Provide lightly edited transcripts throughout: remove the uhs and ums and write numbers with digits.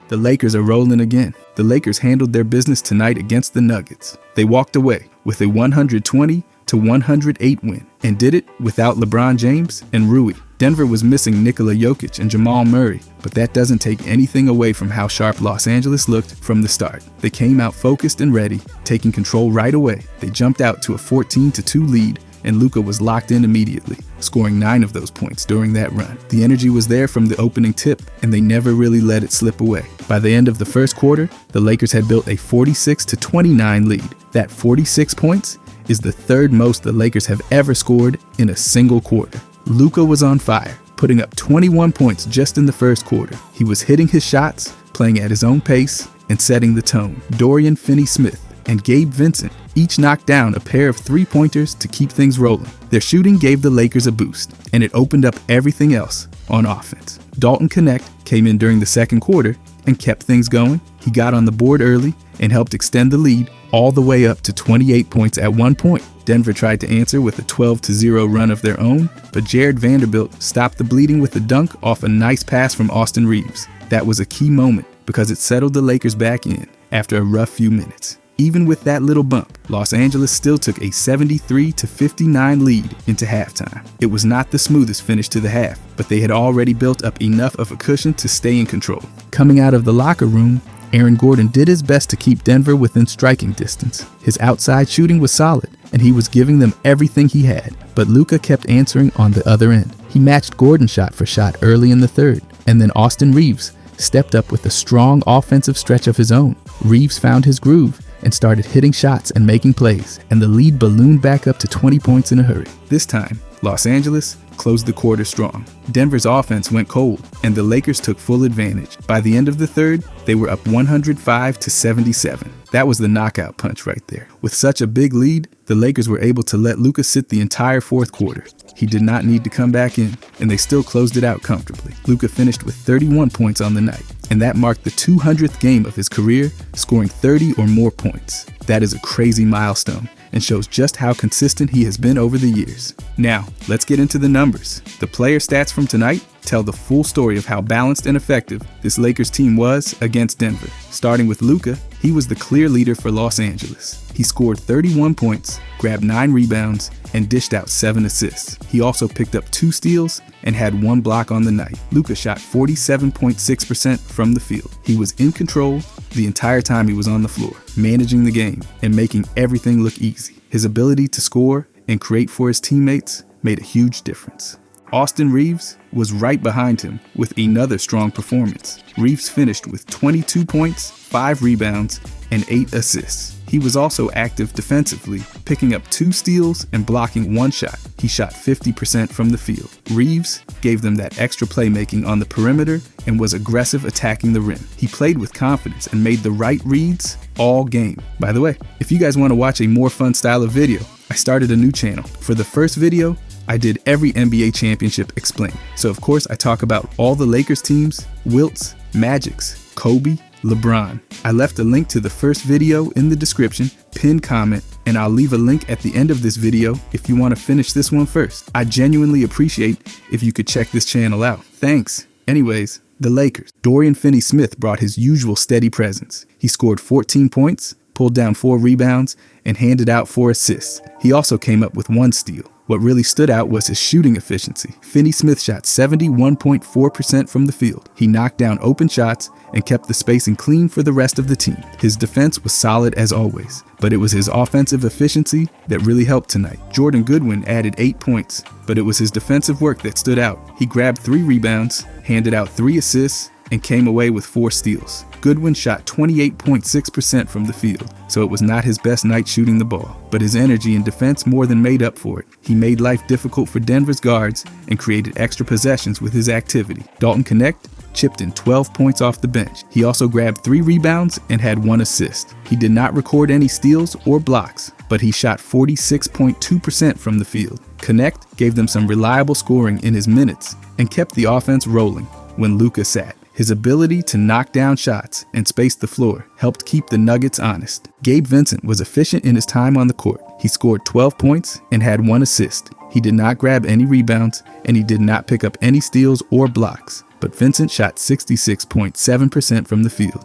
The Lakers are rolling again. The Lakers handled their business tonight against the Nuggets. They walked away with a 120-108 win and did it without LeBron James and Rui. Denver was missing Nikola Jokic and Jamal Murray, but that doesn't take anything away from how sharp Los Angeles looked from the start. They came out focused and ready, taking control right away. They jumped out to a 14-2 lead, and Luka was locked in immediately, scoring 9 of those points during that run. The energy was there from the opening tip, and they never really let it slip away. By the end of the first quarter, the Lakers had built a 46-29 lead. That 46 points is the third most the Lakers have ever scored in a single quarter. Luka was on fire, putting up 21 points just in the first quarter. He was hitting his shots, playing at his own pace, and setting the tone. Dorian Finney-Smith and Gabe Vincent each knocked down a pair of three-pointers to keep things rolling. Their shooting gave the Lakers a boost, and it opened up everything else on offense. Dalton Knecht came in during the second quarter and kept things going. He got on the board early and helped extend the lead all the way up to 28 points at one point. Denver tried to answer with a 12-0 run of their own, but Jared Vanderbilt stopped the bleeding with a dunk off a nice pass from Austin Reeves. That was a key moment because it settled the Lakers back in after a rough few minutes. Even with that little bump, Los Angeles still took a 73-59 lead into halftime. It was not the smoothest finish to the half, but they had already built up enough of a cushion to stay in control. Coming out of the locker room, Aaron Gordon did his best to keep Denver within striking distance. His outside shooting was solid, and he was giving them everything he had, but Luka kept answering on the other end. He matched Gordon shot for shot early in the third, and then Austin Reeves stepped up with a strong offensive stretch of his own. Reeves found his groove and started hitting shots and making plays, and the lead ballooned back up to 20 points in a hurry. This time, Los Angeles closed the quarter strong. Denver's offense went cold, and the Lakers took full advantage. By the end of the third, they were up 105-77. That was the knockout punch right there. With such a big lead, the Lakers were able to let Luka sit the entire fourth quarter. He did not need to come back in, and they still closed it out comfortably. Luka finished with 31 points on the night, and that marked the 200th game of his career, scoring 30 or more points. That is a crazy milestone, and shows just how consistent he has been over the years. Now, let's get into the numbers. The player stats from tonight tell the full story of how balanced and effective this Lakers team was against Denver. Starting with Luka, he was the clear leader for Los Angeles. He scored 31 points, grabbed 9 rebounds, and dished out 7 assists. He also picked up 2 steals and had 1 block on the night. Luka shot 47.6% from the field. He was in control the entire time he was on the floor, managing the game and making everything look easy. His ability to score and create for his teammates made a huge difference. Austin Reeves was right behind him with another strong performance. Reeves finished with 22 points, 5 rebounds, and 8 assists. He was also active defensively, picking up 2 steals and blocking 1 shot. He shot 50% from the field. Reeves gave them that extra playmaking on the perimeter and was aggressive attacking the rim. He played with confidence and made the right reads all game. By the way, if you guys want to watch a more fun style of video, I started a new channel. For the first video, I did every NBA championship explained. So of course I talk about all the Lakers teams, Wilts, Magics, Kobe, LeBron. I left a link to the first video in the description, pinned comment, and I'll leave a link at the end of this video if you want to finish this one first. I genuinely appreciate if you could check this channel out. Thanks. Anyways, the Lakers. Dorian Finney-Smith brought his usual steady presence. He scored 14 points, pulled down 4 rebounds, and handed out 4 assists. He also came up with 1 steal. What really stood out was his shooting efficiency. Finney-Smith shot 71.4% from the field. He knocked down open shots and kept the spacing clean for the rest of the team. His defense was solid as always, but it was his offensive efficiency that really helped tonight. Jordan Goodwin added 8 points, but it was his defensive work that stood out. He grabbed 3 rebounds, handed out 3 assists, and came away with 4 steals. Goodwin shot 28.6% from the field, so it was not his best night shooting the ball, but his energy and defense more than made up for it. He made life difficult for Denver's guards and created extra possessions with his activity. Dalton Knecht chipped in 12 points off the bench. He also grabbed 3 rebounds and had 1 assist. He did not record any steals or blocks, but he shot 46.2% from the field. Knecht gave them some reliable scoring in his minutes and kept the offense rolling when Luka sat. His ability to knock down shots and space the floor helped keep the Nuggets honest. Gabe Vincent was efficient in his time on the court. He scored 12 points and had 1 assist. He did not grab any rebounds, and he did not pick up any steals or blocks, but Vincent shot 66.7% from the field.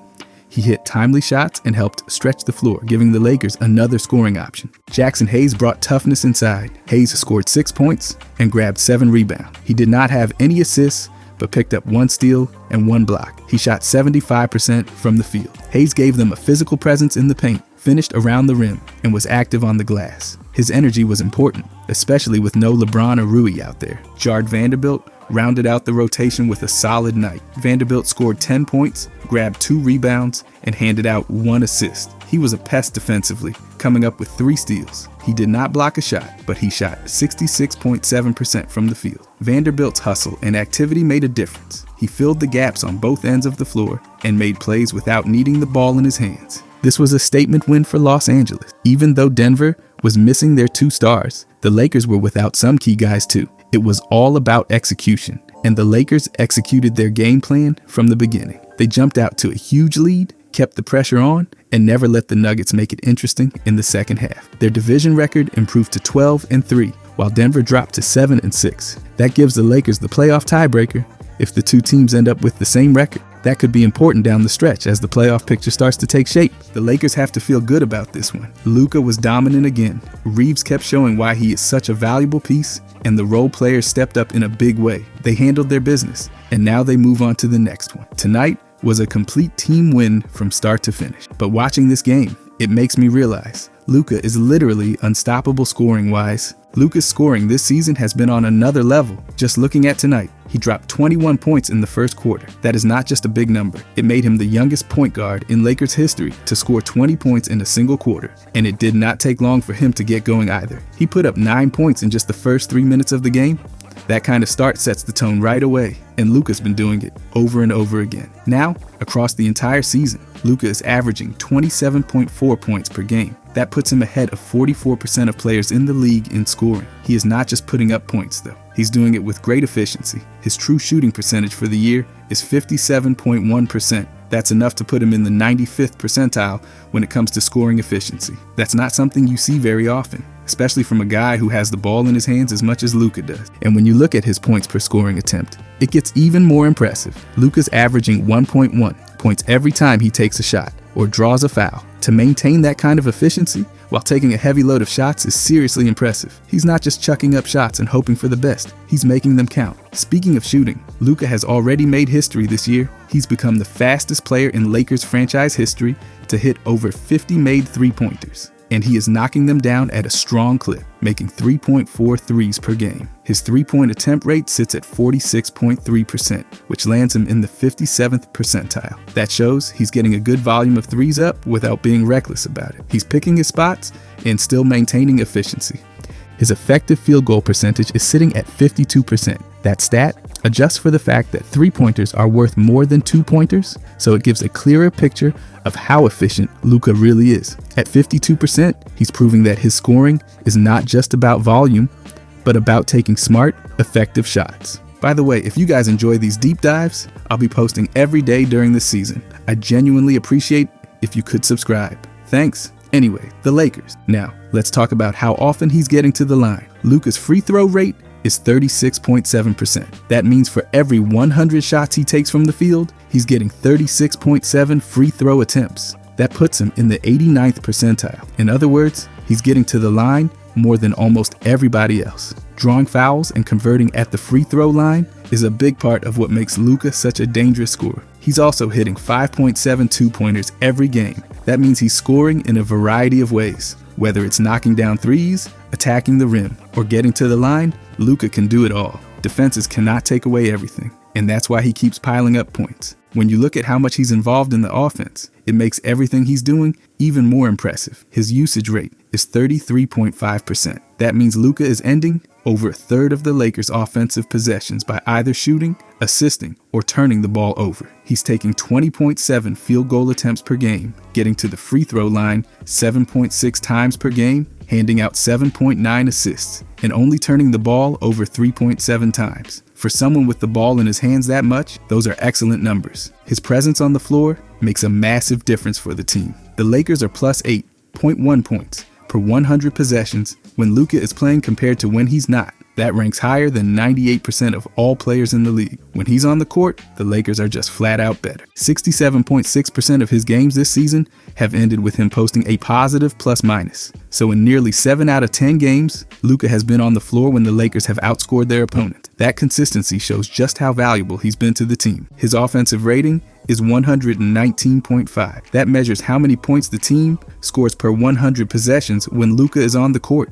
He hit timely shots and helped stretch the floor, giving the Lakers another scoring option. Jackson Hayes brought toughness inside. Hayes scored 6 points and grabbed 7 rebounds. He did not have any assists, but picked up 1 steal and 1 block. He shot 75% from the field. Hayes gave them a physical presence in the paint, finished around the rim, and was active on the glass. His energy was important, especially with no LeBron or Rui out there. Jard Vanderbilt rounded out the rotation with a solid night. Vanderbilt scored 10 points, grabbed 2 rebounds, and handed out 1 assist. He was a pest defensively, coming up with 3 steals. He did not block a shot, but he shot 66.7% from the field. Vanderbilt's hustle and activity made a difference. He filled the gaps on both ends of the floor and made plays without needing the ball in his hands. This was a statement win for Los Angeles. Even though Denver was missing their 2 stars, the Lakers were without some key guys too. It was all about execution, and the Lakers executed their game plan from the beginning. They jumped out to a huge lead, kept the pressure on, and never let the Nuggets make it interesting in the second half. Their division record improved to 12-3, while Denver dropped to 7-6. That gives the Lakers the playoff tiebreaker. If the 2 teams end up with the same record, that could be important down the stretch as the playoff picture starts to take shape. The Lakers have to feel good about this one. Luka was dominant again. Reeves kept showing why he is such a valuable piece, and the role players stepped up in a big way. They handled their business, and now they move on to the next one. Tonight was a complete team win from start to finish. But watching this game, it makes me realize Luka is literally unstoppable scoring-wise. Luka's scoring this season has been on another level. Just looking at tonight, he dropped 21 points in the first quarter. That is not just a big number. It made him the youngest point guard in Lakers history to score 20 points in a single quarter. And it did not take long for him to get going either. He put up 9 points in just the first 3 minutes of the game. That kind of start sets the tone right away, and Luka's been doing it over and over again. Now, across the entire season, Luka is averaging 27.4 points per game. That puts him ahead of 44% of players in the league in scoring. He is not just putting up points though. He's doing it with great efficiency. His true shooting percentage for the year is 57.1%. That's enough to put him in the 95th percentile when it comes to scoring efficiency. That's not something you see very often, especially from a guy who has the ball in his hands as much as Luka does. And when you look at his points per scoring attempt, it gets even more impressive. Luka's averaging 1.1 points every time he takes a shot or draws a foul. To maintain that kind of efficiency while taking a heavy load of shots is seriously impressive. He's not just chucking up shots and hoping for the best. He's making them count. Speaking of shooting, Luka has already made history this year. He's become the fastest player in Lakers franchise history to hit over 50 made 3-pointers. And he is knocking them down at a strong clip, making 3.4 threes per game. His 3-point attempt rate sits at 46.3%, which lands him in the 57th percentile. That shows he's getting a good volume of threes up without being reckless about it. He's picking his spots and still maintaining efficiency. His effective field goal percentage is sitting at 52%. That stat adjusts for the fact that 3-pointers are worth more than 2-pointers, so it gives a clearer picture of how efficient Luka really is. At 52%, he's proving that his scoring is not just about volume, but about taking smart, effective shots. By the way, if you guys enjoy these deep dives, I'll be posting every day during this season. I genuinely appreciate if you could subscribe. Thanks. Anyway, the Lakers. Now, let's talk about how often he's getting to the line. Luka's free throw rate is 36.7%. That means for every 100 shots he takes from the field, he's getting 36.7 free throw attempts. That puts him in the 89th percentile. In other words, he's getting to the line more than almost everybody else. Drawing fouls and converting at the free throw line is a big part of what makes Luka such a dangerous scorer. He's also hitting 5.7 2-pointers every game. That means he's scoring in a variety of ways. Whether it's knocking down threes, attacking the rim, or getting to the line, Luka can do it all. Defenses cannot take away everything, and that's why he keeps piling up points. When you look at how much he's involved in the offense, it makes everything he's doing even more impressive. His usage rate is 33.5%. That means Luka is ending over a third of the Lakers' offensive possessions by either shooting, assisting, or turning the ball over. He's taking 20.7 field goal attempts per game, getting to the free throw line 7.6 times per game, handing out 7.9 assists, and only turning the ball over 3.7 times. For someone with the ball in his hands that much, those are excellent numbers. His presence on the floor makes a massive difference for the team. The Lakers are plus 8.1 points per 100 possessions when Luka is playing compared to when he's not. That ranks higher than 98% of all players in the league. When he's on the court, the Lakers are just flat out better. 67.6% of his games this season have ended with him posting a positive plus-minus. So in nearly 7 out of 10 games, Luka has been on the floor when the Lakers have outscored their opponent. That consistency shows just how valuable he's been to the team. His offensive rating is 119.5. That measures how many points the team scores per 100 possessions when Luka is on the court.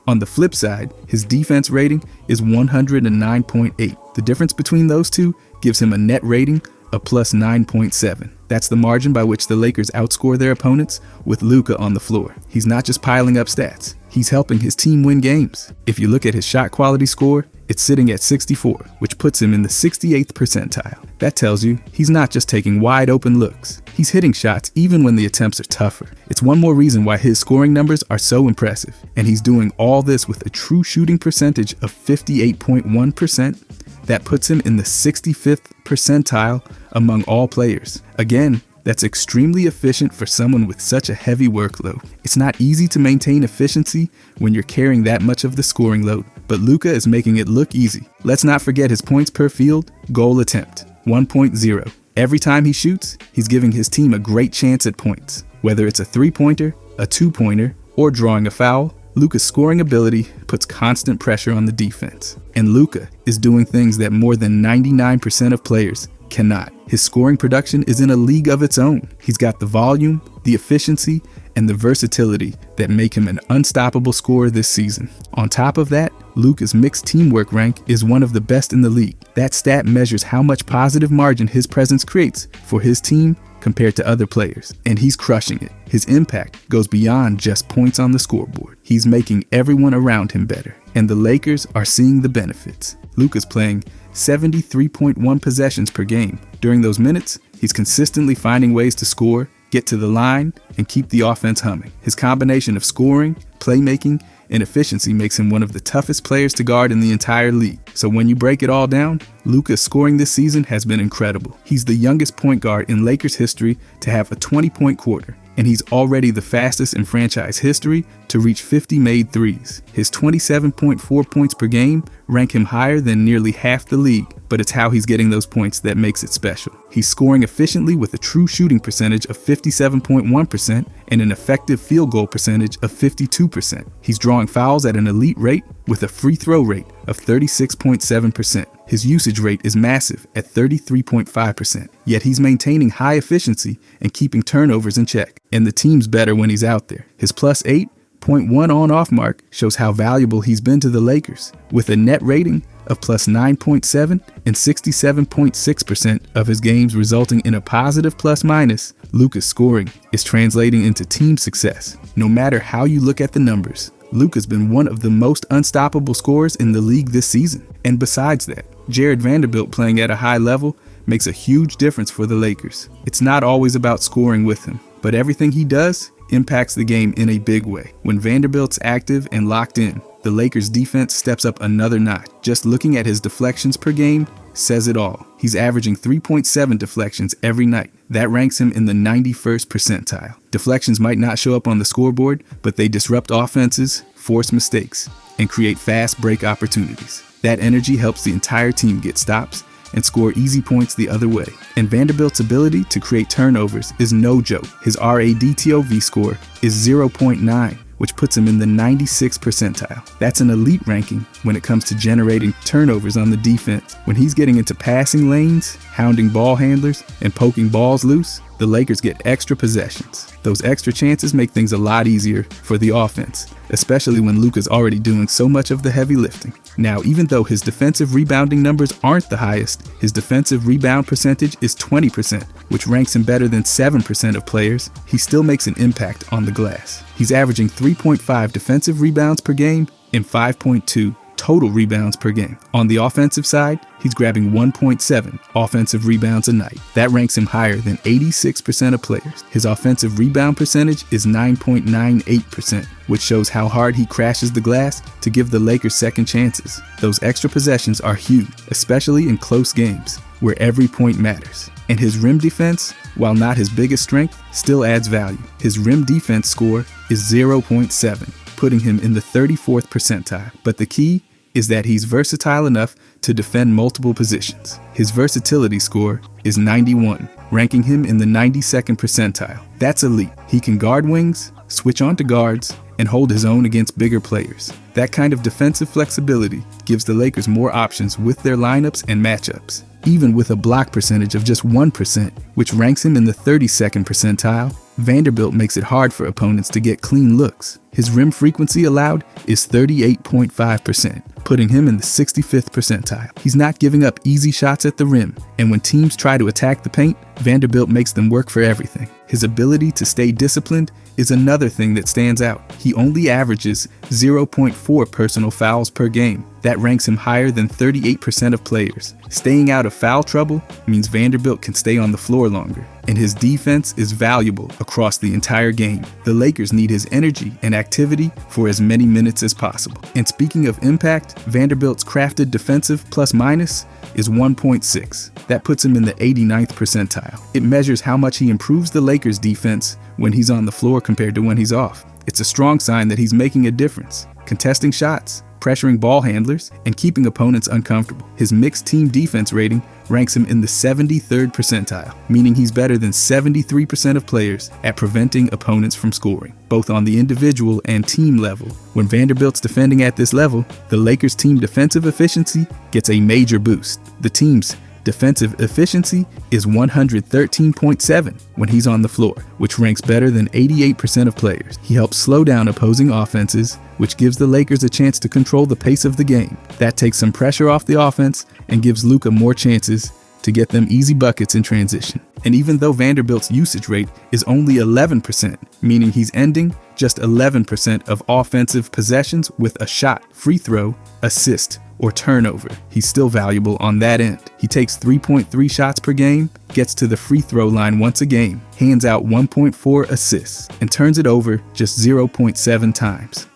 On the flip side, his defense rating is 109.8. The difference between those two gives him a net rating of plus 9.7. That's the margin by which the Lakers outscore their opponents with Luka on the floor. He's not just piling up stats, he's helping his team win games. If you look at his shot quality score, it's sitting at 64, which puts him in the 68th percentile. That tells you he's not just taking wide open looks. He's hitting shots even when the attempts are tougher. It's one more reason why his scoring numbers are so impressive. And he's doing all this with a true shooting percentage of 58.1%. That puts him in the 65th percentile among all players. Again, that's extremely efficient for someone with such a heavy workload. It's not easy to maintain efficiency when you're carrying that much of the scoring load, but Luka is making it look easy. Let's not forget his points per field goal attempt, 1.0. Every time he shoots, he's giving his team a great chance at points. Whether it's a three-pointer, a two-pointer, or drawing a foul, Luka's scoring ability puts constant pressure on the defense. And Luka is doing things that more than 99% of players cannot. His scoring production is in a league of its own. He's got the volume, the efficiency, and the versatility that make him an unstoppable scorer this season. On top of that, Luka's mixed teamwork rank is one of the best in the league. That stat measures how much positive margin his presence creates for his team compared to other players, and he's crushing it. His impact goes beyond just points on the scoreboard. He's making everyone around him better, and the Lakers are seeing the benefits. Luka's playing 73.1 possessions per game. During those minutes, he's consistently finding ways to score, get to the line, and keep the offense humming. His combination of scoring, playmaking, and efficiency makes him one of the toughest players to guard in the entire league. So when you break it all down, Luka's scoring this season has been incredible. He's the youngest point guard in Lakers history to have a 20-point quarter, and he's already the fastest in franchise history to reach 50 made threes. His 27.4 points per game rank him higher than nearly half the league, but it's how he's getting those points that makes it special. He's scoring efficiently with a true shooting percentage of 57.1% and an effective field goal percentage of 52%. He's drawing fouls at an elite rate with a free throw rate of 36.7%. His usage rate is massive at 33.5%, yet he's maintaining high efficiency and keeping turnovers in check. And the team's better when he's out there. His plus 8.1 on-off mark shows how valuable he's been to the Lakers, with a net rating of plus 9.7 and 67.6% of his games resulting in a positive plus-minus. Luka's scoring is translating into team success. No matter how you look at the numbers, Luka's been one of the most unstoppable scorers in the league this season. And besides that, Jared Vanderbilt playing at a high level makes a huge difference for the Lakers. It's not always about scoring with him, but everything he does impacts the game in a big way. When Vanderbilt's active and locked in, the Lakers' defense steps up another notch. Just looking at his deflections per game says it all. He's averaging 3.7 deflections every night. That ranks him in the 91st percentile. Deflections might not show up on the scoreboard, but they disrupt offenses, force mistakes, and create fast break opportunities. That energy helps the entire team get stops and score easy points the other way. And Vanderbilt's ability to create turnovers is no joke. His RADTOV score is 0.9, which puts him in the 96th percentile. That's an elite ranking when it comes to generating turnovers on the defense. When he's getting into passing lanes, hounding ball handlers, and poking balls loose, the Lakers get extra possessions. Those extra chances make things a lot easier for the offense, especially when Luka's already doing so much of the heavy lifting. Now, even though his defensive rebounding numbers aren't the highest, his defensive rebound percentage is 20%, which ranks him better than 7% of players. He still makes an impact on the glass. He's averaging 3.5 defensive rebounds per game and 5.2 total rebounds per game. On the offensive side, he's grabbing 1.7 offensive rebounds a night. That ranks him higher than 86% of players. His offensive rebound percentage is 9.98%, which shows how hard he crashes the glass to give the Lakers second chances. Those extra possessions are huge, especially in close games, where every point matters. And his rim defense, while not his biggest strength, still adds value. His rim defense score is 0.7, putting him in the 34th percentile. But the key is that he's versatile enough to defend multiple positions. His versatility score is 91, ranking him in the 92nd percentile. That's elite. He can guard wings, switch on to guards, and hold his own against bigger players. That kind of defensive flexibility gives the Lakers more options with their lineups and matchups. Even with a block percentage of just 1%, which ranks him in the 32nd percentile, Vanderbilt makes it hard for opponents to get clean looks. His rim frequency allowed is 38.5%, putting him in the 65th percentile. He's not giving up easy shots at the rim, and when teams try to attack the paint, Vanderbilt makes them work for everything. His ability to stay disciplined is another thing that stands out. He only averages 0.4 personal fouls per game. That ranks him higher than 38% of players. Staying out of foul trouble means Vanderbilt can stay on the floor longer, and his defense is valuable across the entire game. The Lakers need his energy and activity for as many minutes as possible. And speaking of impact, Vanderbilt's crafted defensive plus minus is 1.6. That puts him in the 89th percentile. It measures how much he improves the Lakers' defense when he's on the floor compared to when he's off. It's a strong sign that he's making a difference, contesting shots, pressuring ball handlers, and keeping opponents uncomfortable. His mixed team defense rating ranks him in the 73rd percentile, meaning he's better than 73% of players at preventing opponents from scoring, both on the individual and team level. When Vanderbilt's defending at this level, the Lakers' team defensive efficiency gets a major boost. The team's defensive efficiency is 113.7 when he's on the floor, which ranks better than 88% of players. He helps slow down opposing offenses, which gives the Lakers a chance to control the pace of the game. That takes some pressure off the offense and gives Luka more chances to get them easy buckets in transition. And even though Vanderbilt's usage rate is only 11%, meaning he's ending just 11% of offensive possessions with a shot, free throw, assist, or turnover, he's still valuable on that end. He takes 3.3 shots per game, gets to the free throw line once a game, hands out 1.4 assists, and turns it over just 0.7 times.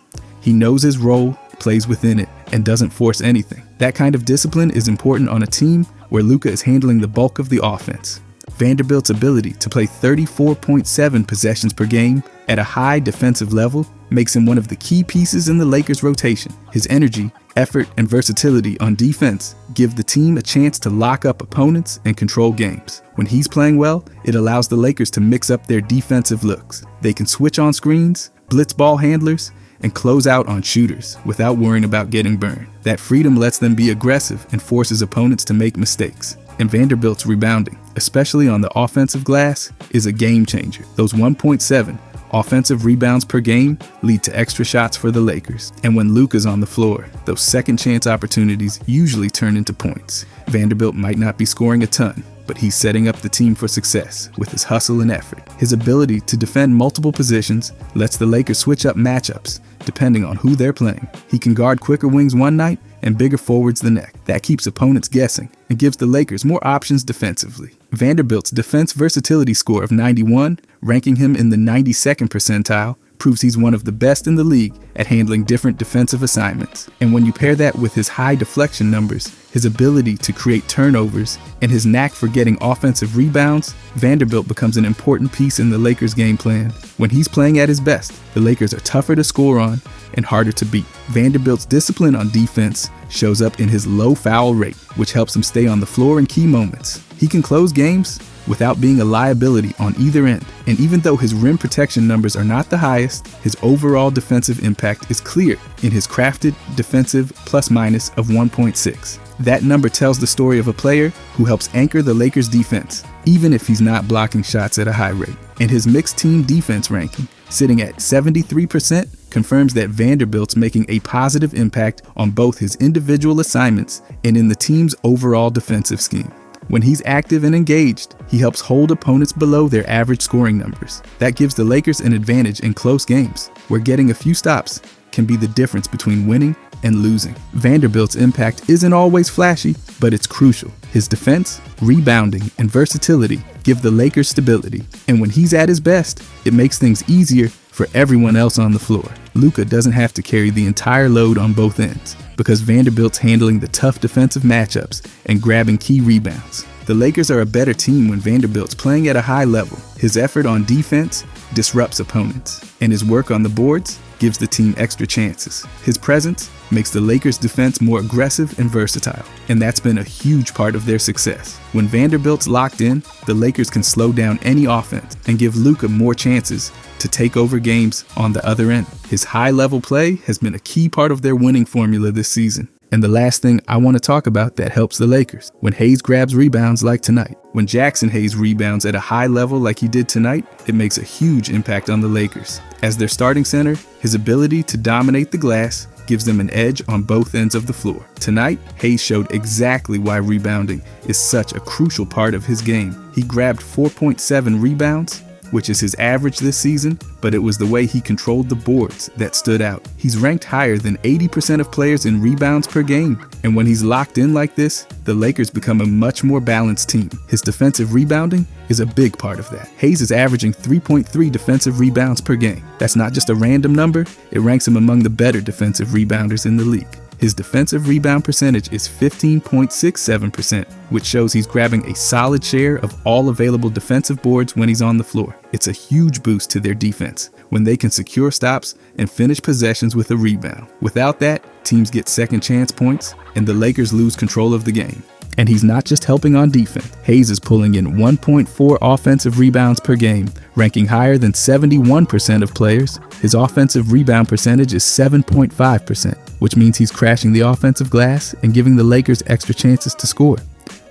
He knows his role, plays within it, and doesn't force anything. That kind of discipline is important on a team where Luka is handling the bulk of the offense. Vanderbilt's ability to play 34.7 possessions per game at a high defensive level makes him one of the key pieces in the Lakers' rotation. His energy, effort, and versatility on defense give the team a chance to lock up opponents and control games. When he's playing well, it allows the Lakers to mix up their defensive looks. They can switch on screens, blitz ball handlers, and close out on shooters without worrying about getting burned. That freedom lets them be aggressive and forces opponents to make mistakes. And Vanderbilt's rebounding, especially on the offensive glass, is a game changer. Those 1.7 offensive rebounds per game lead to extra shots for the Lakers. And when Luka's on the floor, those second chance opportunities usually turn into points. Vanderbilt might not be scoring a ton, but he's setting up the team for success with his hustle and effort. His ability to defend multiple positions lets the Lakers switch up matchups depending on who they're playing. He can guard quicker wings one night and bigger forwards the next. That keeps opponents guessing and gives the Lakers more options defensively. Vanderbilt's defense versatility score of 91, ranking him in the 92nd percentile, proves he's one of the best in the league at handling different defensive assignments. And when you pair that with his high deflection numbers, his ability to create turnovers, and his knack for getting offensive rebounds, Vanderbilt becomes an important piece in the Lakers' game plan. When he's playing at his best, the Lakers are tougher to score on and harder to beat. Vanderbilt's discipline on defense shows up in his low foul rate, which helps him stay on the floor in key moments. He can close games without being a liability on either end. And even though his rim protection numbers are not the highest, his overall defensive impact is clear in his crafted defensive plus minus of 1.6. That number tells the story of a player who helps anchor the Lakers' defense, even if he's not blocking shots at a high rate. And his mixed team defense ranking, sitting at 73%, confirms that Vanderbilt's making a positive impact on both his individual assignments and in the team's overall defensive scheme. When he's active and engaged, he helps hold opponents below their average scoring numbers. That gives the Lakers an advantage in close games, where getting a few stops can be the difference between winning and losing. Vanderbilt's impact isn't always flashy, but it's crucial. His defense, rebounding, and versatility give the Lakers stability. And when he's at his best, it makes things easier for everyone else on the floor. Luka doesn't have to carry the entire load on both ends, because Vanderbilt's handling the tough defensive matchups and grabbing key rebounds. The Lakers are a better team when Vanderbilt's playing at a high level. His effort on defense disrupts opponents, and his work on the boards gives the team extra chances. His presence makes the Lakers' defense more aggressive and versatile, and that's been a huge part of their success. When Vanderbilt's locked in, the Lakers can slow down any offense and give Luka more chances to take over games on the other end. His high-level play has been a key part of their winning formula this season. And the last thing I want to talk about that helps the Lakers: when Hayes grabs rebounds like tonight. When Jackson Hayes rebounds at a high level like he did tonight, it makes a huge impact on the Lakers. As their starting center, his ability to dominate the glass gives them an edge on both ends of the floor. Tonight, Hayes showed exactly why rebounding is such a crucial part of his game. He grabbed 4.7 rebounds, which is his average this season, but it was the way he controlled the boards that stood out. He's ranked higher than 80% of players in rebounds per game, and when he's locked in like this, the Lakers become a much more balanced team. His defensive rebounding is a big part of that. Hayes is averaging 3.3 defensive rebounds per game. That's not just a random number, it ranks him among the better defensive rebounders in the league. His defensive rebound percentage is 15.67%, which shows he's grabbing a solid share of all available defensive boards when he's on the floor. It's a huge boost to their defense when they can secure stops and finish possessions with a rebound. Without that, teams get second chance points and the Lakers lose control of the game. And he's not just helping on defense. Hayes is pulling in 1.4 offensive rebounds per game, ranking higher than 71% of players. His offensive rebound percentage is 7.5%, which means he's crashing the offensive glass and giving the Lakers extra chances to score.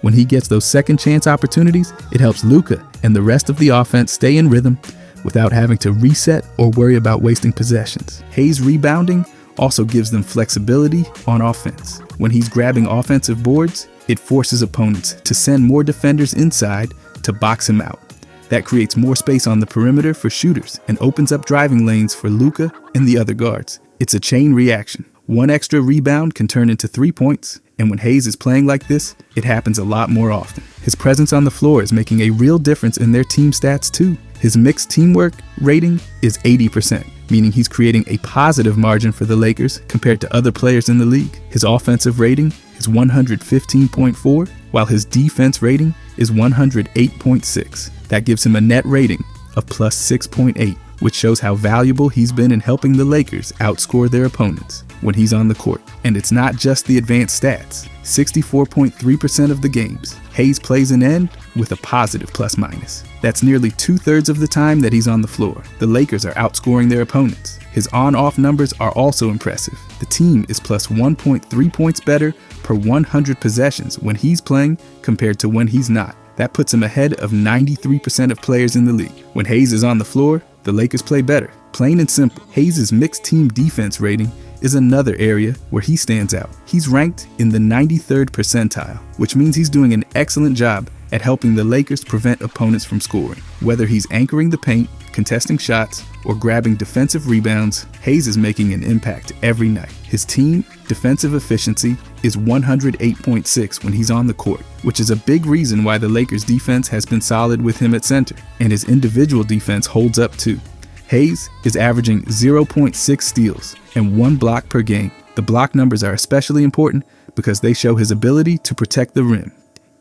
When he gets those second chance opportunities, it helps Luka and the rest of the offense stay in rhythm without having to reset or worry about wasting possessions. Hayes rebounding also gives them flexibility on offense. When he's grabbing offensive boards, it forces opponents to send more defenders inside to box him out. That creates more space on the perimeter for shooters and opens up driving lanes for Luka and the other guards. It's a chain reaction. One extra rebound can turn into 3 points, and when Hayes is playing like this, it happens a lot more often. His presence on the floor is making a real difference in their team stats too. His mixed teamwork rating is 80%, meaning he's creating a positive margin for the Lakers compared to other players in the league. His offensive rating is 115.4, while his defense rating is 108.6. That gives him a net rating of plus 6.8, which shows how valuable he's been in helping the Lakers outscore their opponents when he's on the court. And it's not just the advanced stats. 64.3% of the games, Hayes plays an end with a positive plus minus. That's nearly 2/3 of the time that he's on the floor. The Lakers are outscoring their opponents. His on-off numbers are also impressive. The team is plus 1.3 points better per 100 possessions when he's playing compared to when he's not. That puts him ahead of 93% of players in the league. When Hayes is on the floor, the Lakers play better. Plain and simple. Hayes' mixed team defense rating is another area where he stands out. He's ranked in the 93rd percentile, which means he's doing an excellent job at helping the Lakers prevent opponents from scoring. Whether he's anchoring the paint, contesting shots, or grabbing defensive rebounds, Hayes is making an impact every night. His team defensive efficiency is 108.6 when he's on the court, which is a big reason why the Lakers defense has been solid with him at center, and his individual defense holds up too. Hayes is averaging 0.6 steals and 1 block per game. The block numbers are especially important because they show his ability to protect the rim.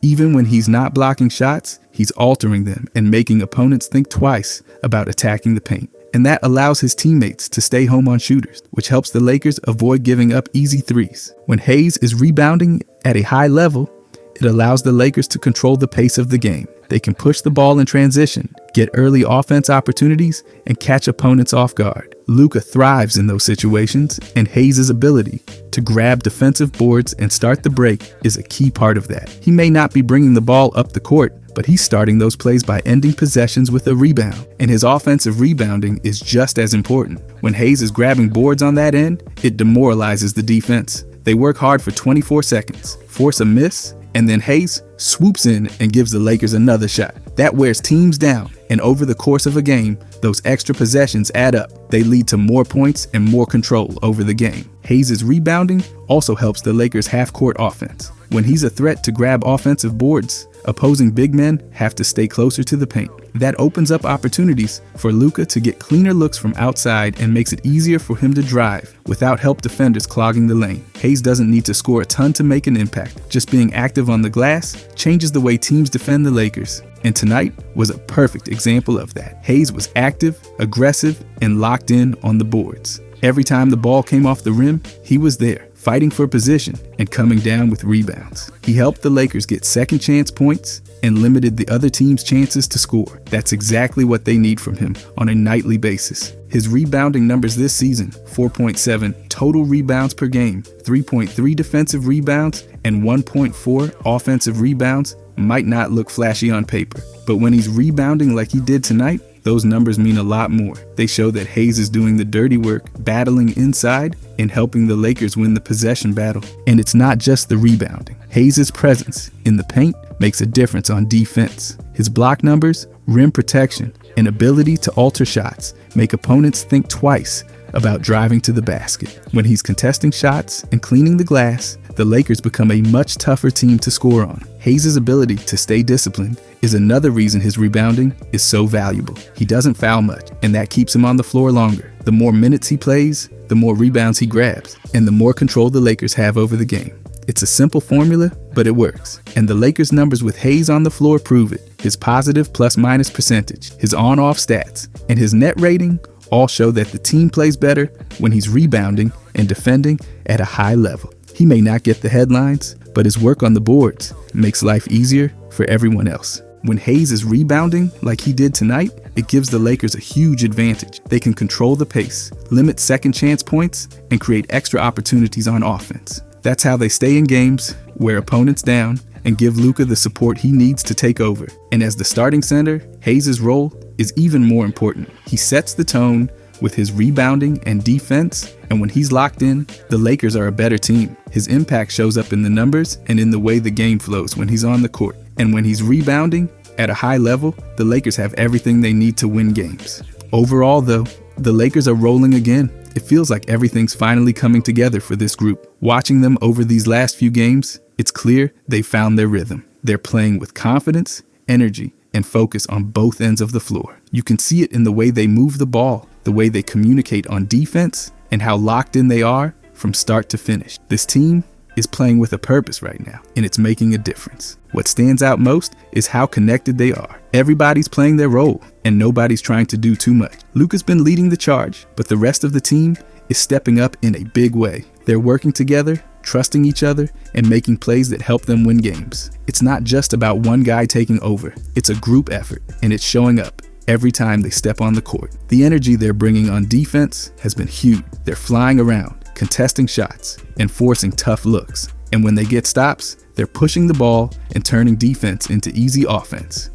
Even when he's not blocking shots, he's altering them and making opponents think twice about attacking the paint. And that allows his teammates to stay home on shooters, which helps the Lakers avoid giving up easy threes. When Hayes is rebounding at a high level, it allows the Lakers to control the pace of the game. They can push the ball in transition, get early offense opportunities, and catch opponents off guard. Luka thrives in those situations, and Hayes' ability to grab defensive boards and start the break is a key part of that. He may not be bringing the ball up the court, but he's starting those plays by ending possessions with a rebound. And his offensive rebounding is just as important. When Hayes is grabbing boards on that end, it demoralizes the defense. They work hard for 24 seconds, force a miss, and then Hayes swoops in and gives the Lakers another shot. That wears teams down, and over the course of a game, those extra possessions add up. They lead to more points and more control over the game. Hayes' rebounding also helps the Lakers' half-court offense. When he's a threat to grab offensive boards, opposing big men have to stay closer to the paint. That opens up opportunities for Luka to get cleaner looks from outside and makes it easier for him to drive without help defenders clogging the lane. Hayes doesn't need to score a ton to make an impact. Just being active on the glass changes the way teams defend the Lakers. And tonight was a perfect example of that. Hayes was active, aggressive, and locked in on the boards. Every time the ball came off the rim, he was there, fighting for position and coming down with rebounds. He helped the Lakers get second chance points and limited the other team's chances to score. That's exactly what they need from him on a nightly basis. His rebounding numbers this season: 4.7 total rebounds per game, 3.3 defensive rebounds, and 1.4 offensive rebounds might not look flashy on paper, but when he's rebounding like he did tonight, those numbers mean a lot more. They show that Hayes is doing the dirty work, battling inside, and helping the Lakers win the possession battle. And it's not just the rebounding. Hayes' presence in the paint makes a difference on defense. His block numbers, rim protection, and ability to alter shots make opponents think twice about driving to the basket. When he's contesting shots and cleaning the glass, the Lakers become a much tougher team to score on. Hayes' ability to stay disciplined is another reason his rebounding is so valuable. He doesn't foul much, and that keeps him on the floor longer. The more minutes he plays, the more rebounds he grabs, and the more control the Lakers have over the game. It's a simple formula, but it works. And the Lakers' numbers with Hayes on the floor prove it. His positive plus-minus percentage, his on-off stats, and his net rating all show that the team plays better when he's rebounding and defending at a high level. He may not get the headlines, but his work on the boards makes life easier for everyone else. When Hayes is rebounding like he did tonight, it gives the Lakers a huge advantage. They can control the pace, limit second chance points, and create extra opportunities on offense. That's how they stay in games, wear opponents down, and give Luka the support he needs to take over. And as the starting center, Hayes' role is even more important. He sets the tone with his rebounding and defense, and when he's locked in, the Lakers are a better team. His impact shows up in the numbers and in the way the game flows when he's on the court. And when he's rebounding at a high level, the Lakers have everything they need to win games. Overall, though, the Lakers are rolling again. It feels like everything's finally coming together for this group. Watching them over these last few games, it's clear they've found their rhythm. They're playing with confidence, energy, and focus on both ends of the floor. You can see it in the way they move the ball, the way they communicate on defense, and how locked in they are from start to finish. This team is playing with a purpose right now, and it's making a difference. What stands out most is how connected they are. Everybody's playing their role, and nobody's trying to do too much. Luka's been leading the charge, but the rest of the team is stepping up in a big way. They're working together, trusting each other, and making plays that help them win games. It's not just about one guy taking over. It's a group effort, and it's showing up every time they step on the court. The energy they're bringing on defense has been huge. They're flying around, contesting shots, and forcing tough looks. And when they get stops, they're pushing the ball and turning defense into easy offense.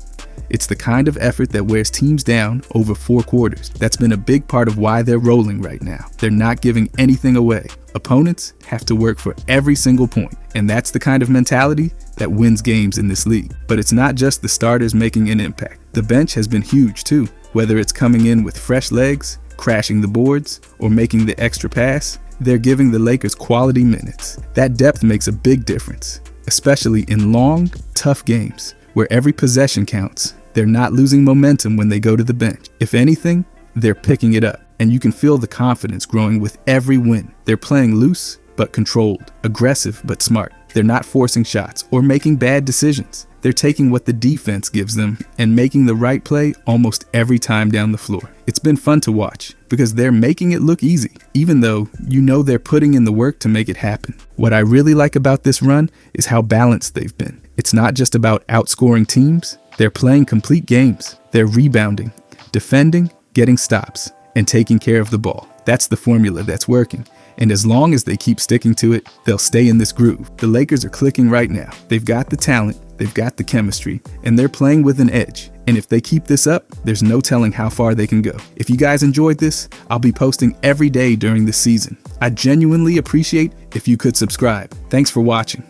It's the kind of effort that wears teams down over 4 quarters. That's been a big part of why they're rolling right now. They're not giving anything away. Opponents have to work for every single point, and that's the kind of mentality that wins games in this league. But it's not just the starters making an impact. The bench has been huge too, whether it's coming in with fresh legs, crashing the boards, or making the extra pass. They're giving the Lakers quality minutes. That depth makes a big difference, especially in long, tough games where every possession counts. They're not losing momentum when they go to the bench. If anything, they're picking it up, and you can feel the confidence growing with every win. They're playing loose but controlled, aggressive but smart. They're not forcing shots or making bad decisions. They're taking what the defense gives them and making the right play almost every time down the floor. It's been fun to watch because they're making it look easy, even though you know they're putting in the work to make it happen. What I really like about this run is how balanced they've been. It's not just about outscoring teams. They're playing complete games. They're rebounding, defending, getting stops, and taking care of the ball. That's the formula that's working. And as long as they keep sticking to it, they'll stay in this groove. The Lakers are clicking right now. They've got the talent, they've got the chemistry, and they're playing with an edge. And if they keep this up, there's no telling how far they can go. If you guys enjoyed this, I'll be posting every day during the season. I genuinely appreciate if you could subscribe. Thanks for watching.